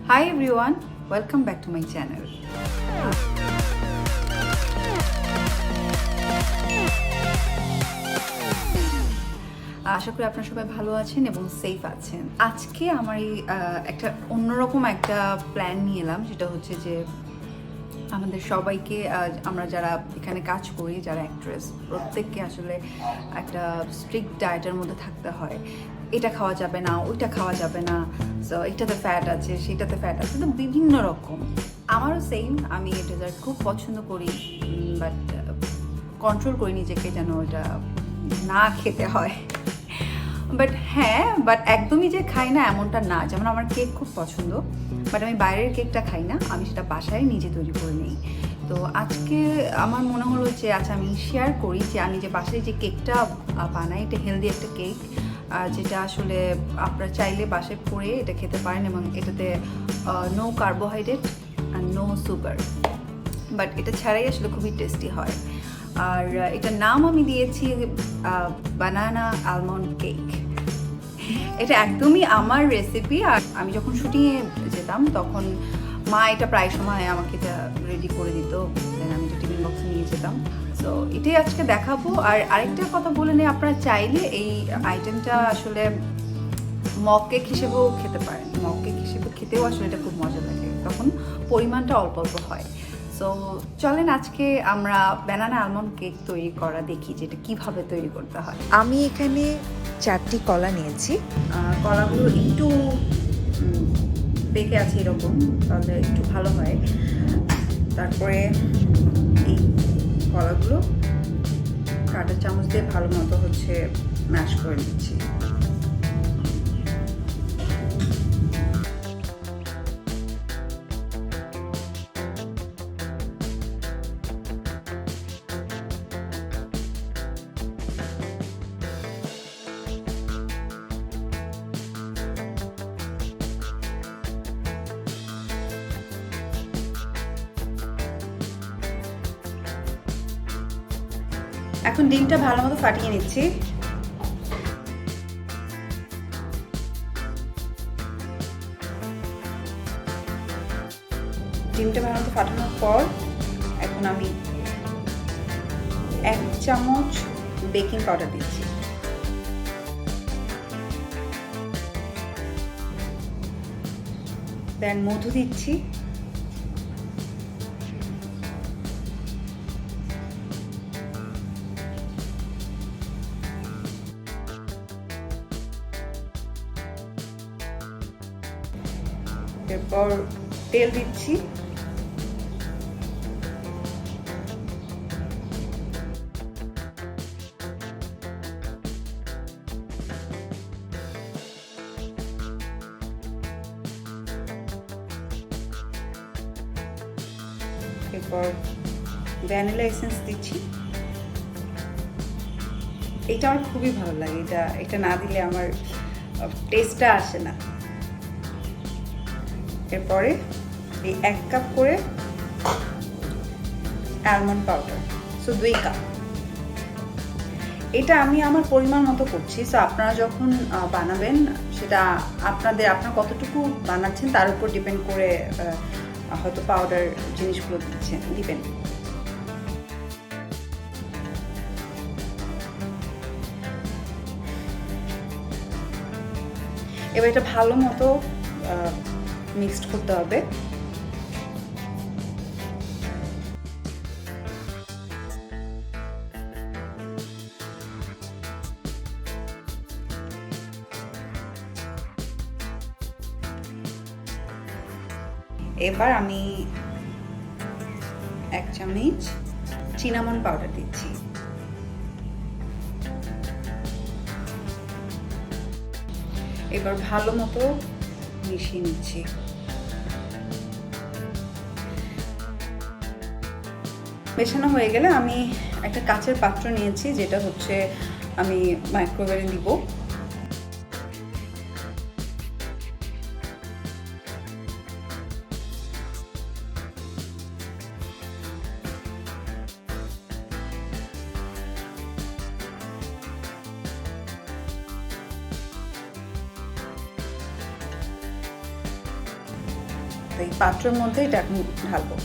Hi everyone, welcome back to my channel. আশা করি আপনারা সবাই ভালো আছেন এবং সেফ আছেন। আজকে আমার এই একটা অন্যরকম একটা প্ল্যান নিয়ে এলাম, যেটা হচ্ছে যে আমাদের সবাইকে আমরা যারা এখানে কাজ করি, যারা অ্যাক্ট্রেস, প্রত্যেককে আসলে একটা স্ট্রিক্ট ডায়েটের মধ্যে থাকতে হয়। এটা খাওয়া যাবে না, ওইটা খাওয়া যাবে না, সো এটাতে ফ্যাট আছে, সেটাতে ফ্যাট আছে, তো বিভিন্ন রকম। আমারও সেম, আমি ডেজার্ট খুব পছন্দ করি, বাট কন্ট্রোল করি নিজেকে যেন এটা না খেতে হয়। বাট একদমই যে খাই না এমনটা না। যেমন আমার কেক খুব পছন্দ, বাট আমি বাইরের কেকটা খাই না, আমি সেটা বাসায় নিজে তৈরি করে নিই। তো আজকে আমার মনে হলো যে আচ্ছা আমি শেয়ার করি যে আমি যে বাসায় যে কেকটা বানাই, এটা হেলদি একটা কেক, যেটা আসলে আপনারা চাইলে বাসায় করে এটা খেতে পারেন এবং এটাতে নো কার্বোহাইড্রেট আর নো সুগার, বাট এটা ছাড়াই আসলে খুবই টেস্টি হয়। আর এটার নাম আমি দিয়েছি বানানা আলমন্ড কেক। এটা একদমই আমার রেসিপি। আর আমি যখন শুটিংয়ে যেতাম তখন মা এটা প্রায় সময় আমাকে এটা রেডি করে দিত, দেন আমি এটা টিফিন বক্সে নিয়ে যেতাম। সো এটাই আজকে দেখাবো। আর আরেকটা কথা বলে নিই, আপনারা চাইলে এই আইটেমটা আসলে মগ কেক হিসেবেও খেতে পারেন। মগ কেক হিসেবে খেতেও আসলে এটা খুব মজা লাগে, তখন পরিমাণটা অল্প অল্প হয়। সো চলেন আজকে আমরা বানানা আলমন্ড কেক তৈরি করা দেখি যে এটা কীভাবে তৈরি করতে হয়। আমি এখানে 4টি কলা নিয়েছি। কলাগুলো একটু পেকে আছে এরকম, তাহলে একটু ভালো হয়। তারপরে এই কলাগুলো কাঁটা চামচ দিয়ে ভালো মতো হচ্ছে ম্যাশ করে নিচ্ছি। এখন ডিমটা ভালো মতো ফাটিয়ে নিচ্ছি। ডিমটা ভালো মতো ফাটানোর পর এখন আমি 1 চামচ বেকিং পাউডার দিচ্ছি। দেন মধু দিচ্ছি। এরপর তেল দিচ্ছি। এরপর ভ্যানিলা এসেন্স দিচ্ছি। এটা আমার খুবই ভালো লাগে, এটা না দিলে আমার টেস্টটা আসে না। এরপরে এই 1 কাপ করে আলমন্ড পাউডার, সো 2 কাপ। এটা আমি আমার পরিমাণ মতো করছি। সো আপনারা যখন বানাবেন সেটা আপনার কতটুকু বানাচ্ছেন তার উপর ডিপেন্ড করে হয়তো পাউডার জিনিসগুলো দিবেন। এবার এটা ভালো মতো মিক্সড করতে হবে। এবার আমি 1 চামচ চিনামন পাউডার দিচ্ছি। এবার ভালো মতো মিশিয়ে নিচ্ছি। মেশানো হয়ে গেলে আমি একটা কাচের পাত্র নিয়েছি, যেটা হচ্ছে আমি মাইক্রোওয়েভে দিব। তো এই পাত্রের মধ্যে এটা এখন ঢালবো।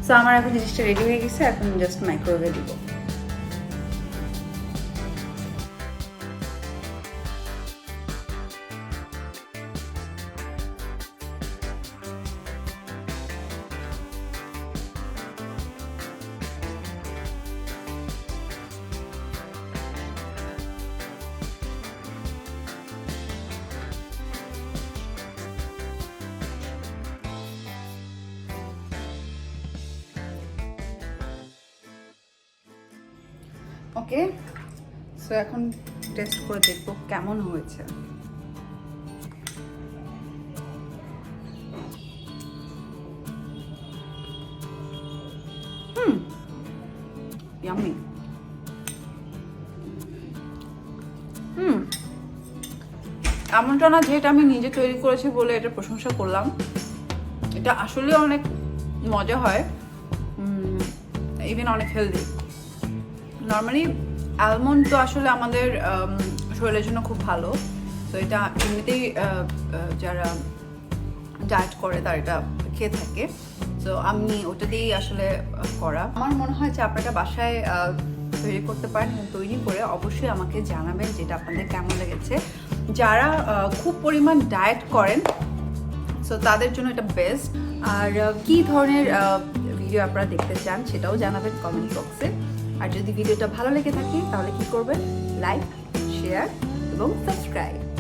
সো আমার এখন জিনিসটা রেডি হয়ে গেছে, এখন জাস্ট মাইক্রোওয়েভে দিব। ওকে, সো এখন টেস্ট করে দেখবো কেমন হয়েছে। ইয়াম্মি। এমনটা না যেটা আমি নিজে তৈরি করেছি বলে এটা প্রশংসা করলাম, এটা আসলে অনেক মজা হয়, ইভেন অনেক হেলদি। নর্মালি আলমন্ড তো আসলে আমাদের শরীরের জন্য খুব ভালো, তো এটা এমনিতেই যারা ডায়েট করে তারা এটা খেয়ে থাকে। তো আমি ওটা দিয়েই আসলে করা। আমার মনে হয় যে আপনারা বাসায় তৈরি করতে পারেন, তৈরি করে অবশ্যই আমাকে জানাবেন যেটা আপনাদের কেমন লেগেছে। যারা খুব পরিমাণ ডায়েট করেন সো তাদের জন্য এটা বেস্ট। আর কী ধরনের ভিডিও আপনারা দেখতে চান সেটাও জানাবেন কমেন্ট বক্সে। আর যদি ভিডিওটা ভালো লেগে থাকে তাহলে কি করবেন, লাইক, শেয়ার এবং সাবস্ক্রাইব।